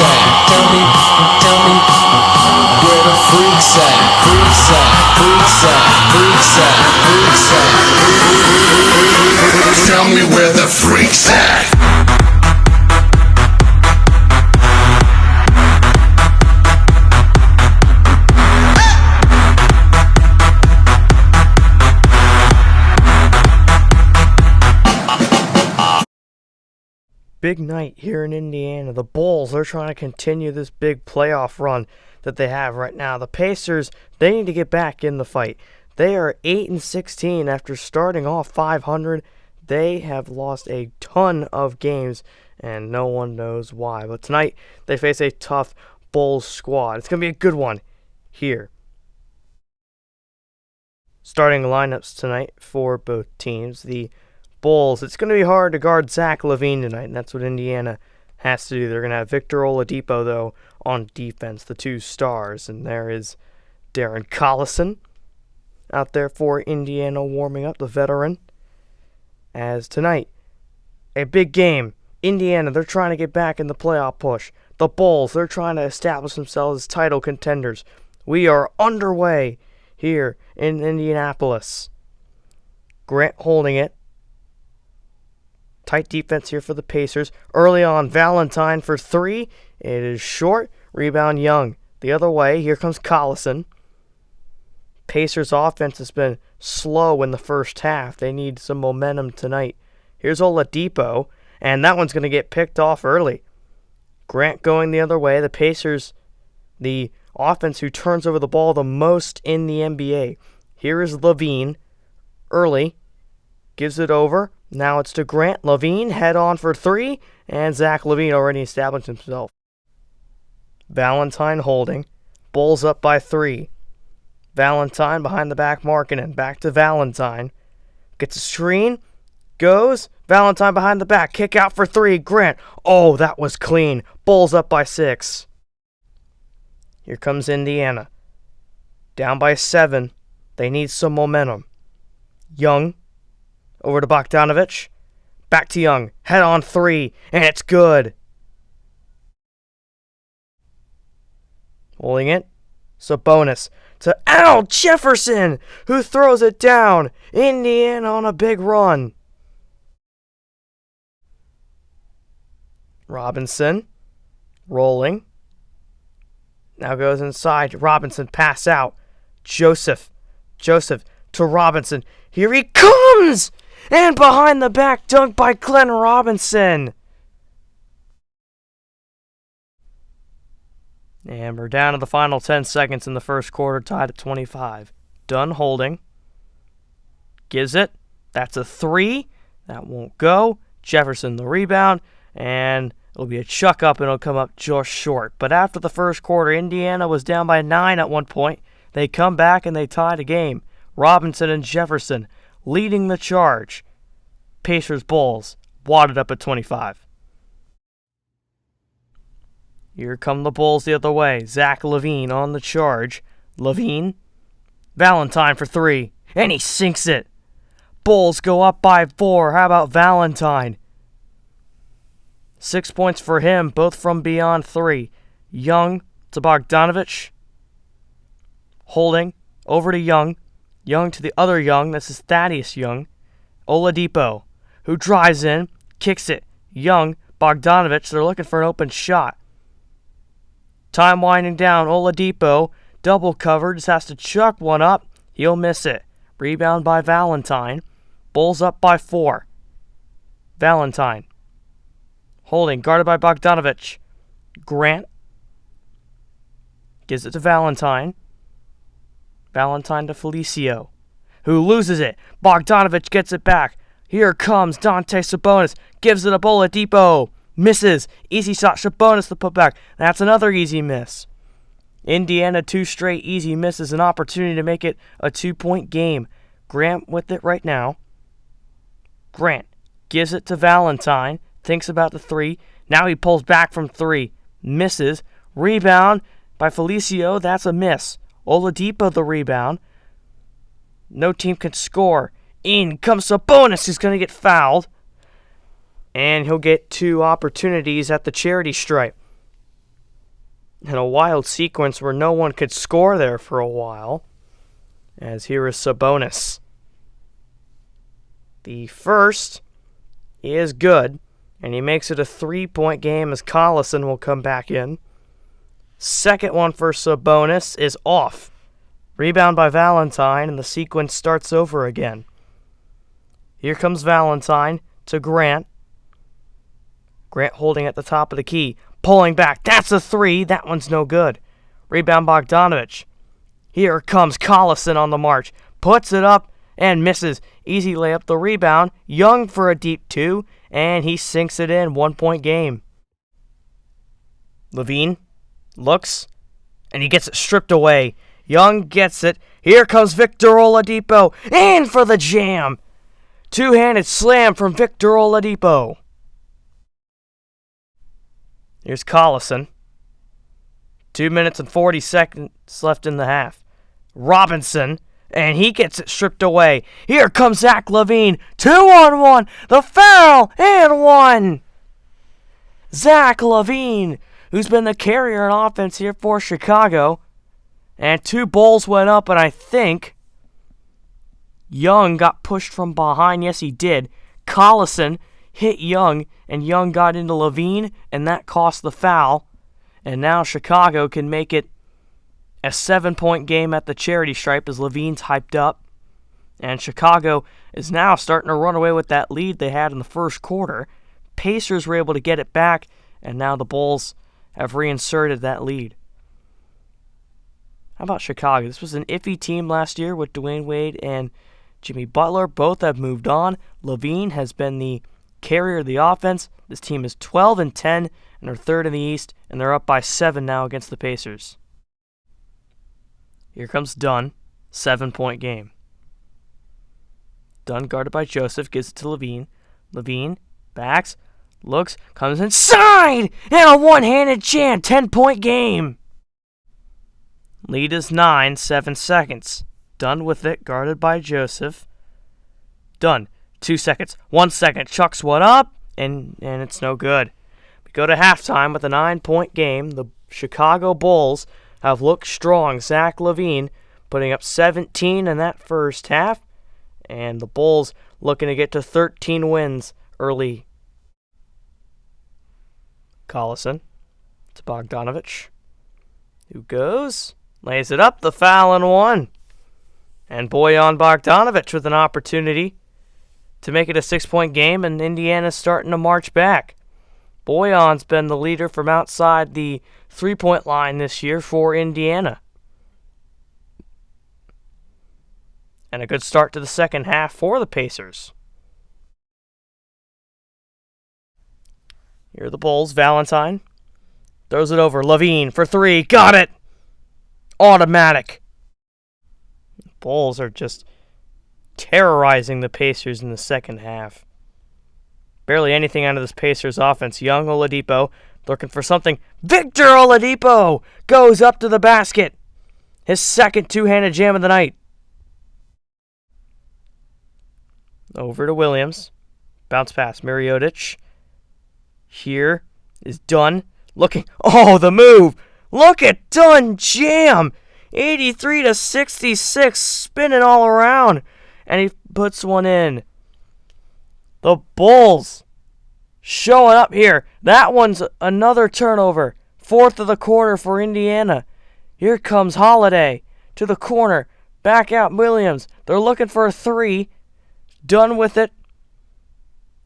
at? Tell me where the freaks at? Freaks at, freaks at, freaks at, freaks at. Tell me where the freaks at. Big night here in Indiana. The Bulls, they're trying to continue this big playoff run that they have right now. The Pacers, they need to get back in the fight. They are 8-16 after starting off 500. They have lost a ton of games, and no one knows why. But tonight, they face a tough Bulls squad. It's going to be a good one here. Starting lineups tonight for both teams. The Bulls, it's going to be hard to guard Zach LaVine tonight, and that's what Indiana has to do. They're going to have Victor Oladipo, though, on defense, the two stars. And there is Darren Collison out there for Indiana warming up, the veteran. As tonight, a big game. Indiana, they're trying to get back in the playoff push. The Bulls, they're trying to establish themselves as title contenders. We are underway here in Indianapolis. Grant holding it. Tight defense here for the Pacers. Early on, Valentine for three. It is short. Rebound Young. The other way, here comes Collison. Pacers offense has been slow in the first half. They need some momentum tonight. Here's Oladipo, and that one's going to get picked off early. Grant going the other way. The Pacers, the offense who turns over the ball the most in the NBA. Here is LaVine. Early. Gives it over. Now it's to Grant. LaVine head on for three, and Zach LaVine already established himself. Valentine holding. Bulls up by three. Valentine behind the back Markkanen. Back to Valentine. Gets a screen. Goes. Valentine behind the back. Kick out for three. Grant. Oh, that was clean. Bulls up by 6. Here comes Indiana. Down by 7. They need some momentum. Young. Over to Bogdanovich. Back to Young. Head on 3. And it's good. Holding it. Sabonis to Al Jefferson, who throws it down. Indiana on a big run. Robinson. Rolling. Now goes inside. Robinson pass out. Joseph to Robinson. Here he comes! And behind the back dunk by Glenn Robinson. And we're down to the final 10 seconds in the first quarter, tied at 25. Dunn holding. Gives it. That's a 3. That won't go. Jefferson the rebound. And it'll be a chuck up and it'll come up just short. But after the first quarter, Indiana was down by 9 at one point. They come back and they tie the game. Robinson and Jefferson leading the charge. Pacers Bulls wadded up at 25. Here come the Bulls the other way. Zach LaVine on the charge. LaVine. Valentine for 3. And he sinks it. Bulls go up by 4. How about Valentine? 6 points for him, both from beyond 3. Young to Bogdanovich. Holding. Over to Young. Young to the other Young. This is Thaddeus Young. Oladipo, who drives in, kicks it. Young, Bogdanovich, they're looking for an open shot. Time winding down. Oladipo, double covered, just has to chuck one up. He'll miss it. Rebound by Valentine. Bulls up by 4. Valentine. Holding, guarded by Bogdanovich. Grant. Gives it to Valentine. Valentine to Felicio, who loses it. Bogdanovich gets it back. Here comes Dante Sabonis. Gives it up. Oladipo. Misses. Easy shot. Sabonis the putback. That's another easy miss. Indiana 2 straight easy misses. An opportunity to make it a 2-point game. Grant with it right now. Grant gives it to Valentine. Thinks about the 3. Now he pulls back from 3. Misses. Rebound by Felicio. That's a miss. Oladipo the rebound. No team can score. In comes Sabonis. He's going to get fouled. And he'll get 2 opportunities at the charity stripe. in a wild sequence where no one could score there for a while. As here is Sabonis. The first is good, and he makes it a 3-point game as Collison will come back in. Second one for Sabonis is off. Rebound by Valentine, and the sequence starts over again. Here comes Valentine to Grant. Grant holding at the top of the key. Pulling back. That's a 3. That one's no good. Rebound Bogdanovich. Here comes Collison on the march. Puts it up and misses. Easy layup. The rebound. Young for a deep 2. And he sinks it in. 1-point game. LaVine looks. And he gets it stripped away. Young gets it. Here comes Victor Oladipo. In for the jam. Two-handed slam from Victor Oladipo. Here's Collison. 2 minutes and 40 seconds left in the half. Robinson, and he gets it stripped away. Here comes Zach LaVine. 2-on-1. The foul, and 1. Zach LaVine, who's been the carrier in offense here for Chicago. And 2 Bulls went up, and I think Young got pushed from behind. Yes, he did. Collison hit Young, and Young got into LaVine, and that cost the foul. And now Chicago can make it a 7-point game at the charity stripe as LaVine's hyped up. And Chicago is now starting to run away with that lead they had in the first quarter. Pacers were able to get it back, and now the Bulls have reinserted that lead. How about Chicago? This was an iffy team last year with Dwayne Wade and Jimmy Butler. Both have moved on. LaVine has been the carrier of the offense. This team is 12-10 and they're third in the East, and they're up by 7 now against the Pacers. Here comes Dunn, 7-point game. Dunn guarded by Joseph, gives it to LaVine. LaVine backs, looks, comes inside, and a one-handed jam, 10-point game. Lead is 9, 7 seconds. Dunn with it, guarded by Joseph. Dunn, 2 seconds, 1 second, chucks one up, and it's no good. We go to halftime with a 9-point game. The Chicago Bulls have looked strong. Zach LaVine putting up 17 in that first half, and the Bulls looking to get to 13 wins early. Collison to Bogdanovich, who goes, lays it up, the foul and 1. And Bojan Bogdanovich with an opportunity to make it a 6-point game, and Indiana's starting to march back. Bojan's been the leader from outside the 3-point line this year for Indiana. And a good start to the second half for the Pacers. Here are the Bulls. Valentine throws it over. LaVine for 3. Got it! Automatic. Bulls are just terrorizing the Pacers in the second half. Barely anything out of this Pacers offense. Young Oladipo looking for something. Victor Oladipo goes up to the basket. His second two-handed jam of the night. Over to Williams. Bounce pass. Mariotic. Here is Dunn. Looking. Oh, the move. Look at Dunn jam. 83-66. Spinning all around. And he puts one in. The Bulls showing up here. That one's another turnover. 4th of the quarter for Indiana. Here comes Holiday to the corner. Back out Williams. They're looking for a 3. Dunn with it.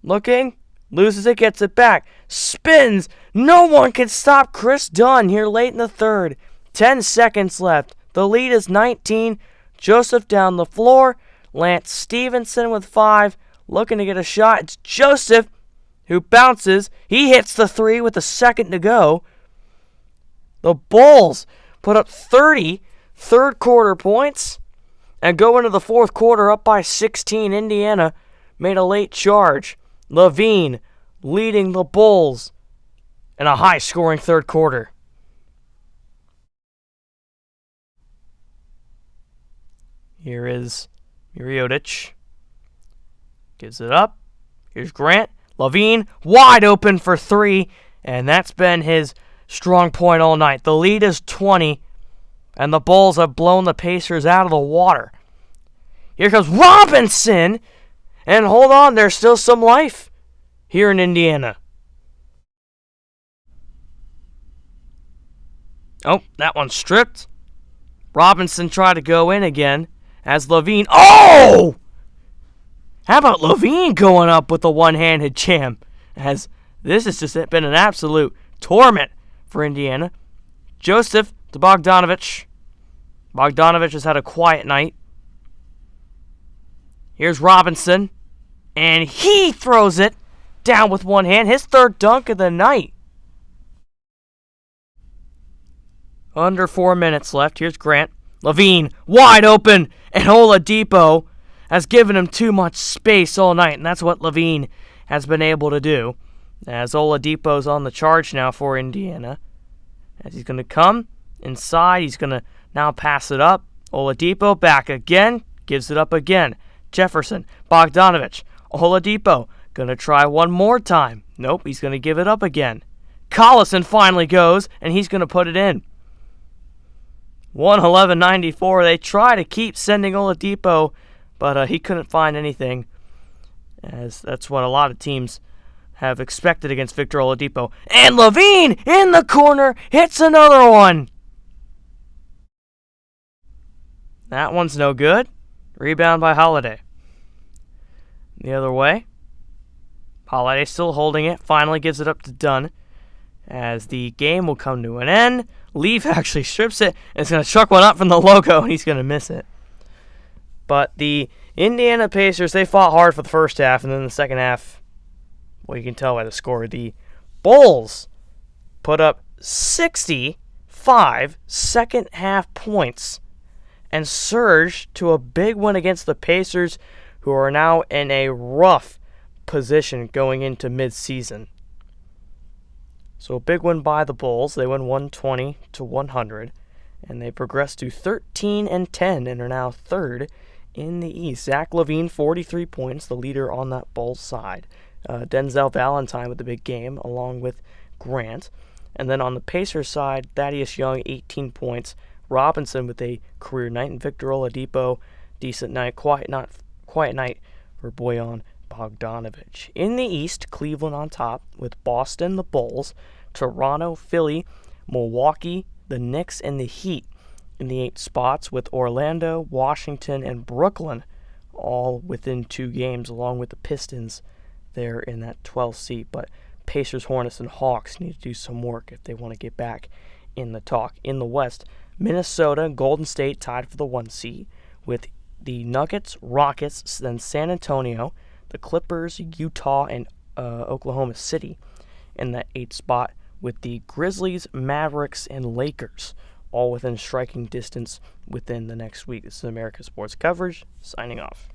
Looking. Loses it. Gets it back. Spins. No one can stop Chris Dunn here late in the third. 10 seconds left. The lead is 19. Joseph down the floor. Lance Stevenson with 5. Looking to get a shot. It's Joseph who bounces. He hits the 3 with a second to go. The Bulls put up 30 third quarter points and go into the fourth quarter up by 16. Indiana made a late charge. LaVine leading the Bulls in a high-scoring third quarter. Here is Mariotic. Gives it up. Here's Grant. LaVine wide open for 3. And that's been his strong point all night. The lead is 20, and the Bulls have blown the Pacers out of the water. Here comes Robinson, and hold on, there's still some life here in Indiana. Oh, that one's stripped. Robinson tried to go in again as LaVine. Oh! How about LaVine going up with a one-handed jam? As this has just been an absolute torment for Indiana. Joseph to Bogdanovich. Bogdanovich has had a quiet night. Here's Robinson. And he throws it down with one hand. His third dunk of the night. Under 4 minutes left. Here's Grant. LaVine wide open. And Oladipo has given him too much space all night. And that's what LaVine has been able to do. As Oladipo's on the charge now for Indiana. As he's going to come inside. He's going to now pass it up. Oladipo back again. Gives it up again. Jefferson. Bogdanovich. Oladipo. Going to try one more time. Nope, he's going to give it up again. Collison finally goes, and he's going to put it in. 111.94. They try to keep sending Oladipo, but he couldn't find anything, as that's what a lot of teams have expected against Victor Oladipo. And LaVine in the corner hits another one. That one's no good. Rebound by Holiday. The other way. Holiday still holding it. Finally gives it up to Dunn. As the game will come to an end. Leaf actually strips it and is going to chuck one up from the logo, and he's going to miss it. But the Indiana Pacers, they fought hard for the first half, and then the second half, well, you can tell by the score, the Bulls put up 65 second half points and surged to a big win against the Pacers, who are now in a rough position going into mid-season. So a big win by the Bulls. They win 120-100, and they progress to 13-10 and are now third in the East. Zach LaVine, 43 points, the leader on that Bulls side. Denzel Valentine with the big game, along with Grant. And then on the Pacers side, Thaddeus Young, 18 points. Robinson with a career night, and Victor Oladipo, decent night. Quiet night for Bojan Bogdanovich. In the East, Cleveland on top with Boston, the Bulls, Toronto, Philly, Milwaukee, the Knicks, and the Heat in the 8 spots, with Orlando, Washington, and Brooklyn all within 2 games, along with the Pistons there in that 12th seat. But Pacers, Hornets, and Hawks need to do some work if they want to get back in the talk. In the West, Minnesota and Golden State tied for the 1 seed, with the Nuggets, Rockets, then San Antonio, the Clippers, Utah, and Oklahoma City in that 8th spot, with the Grizzlies, Mavericks, and Lakers all within striking distance within the next week. This is America Sports Coverage, signing off.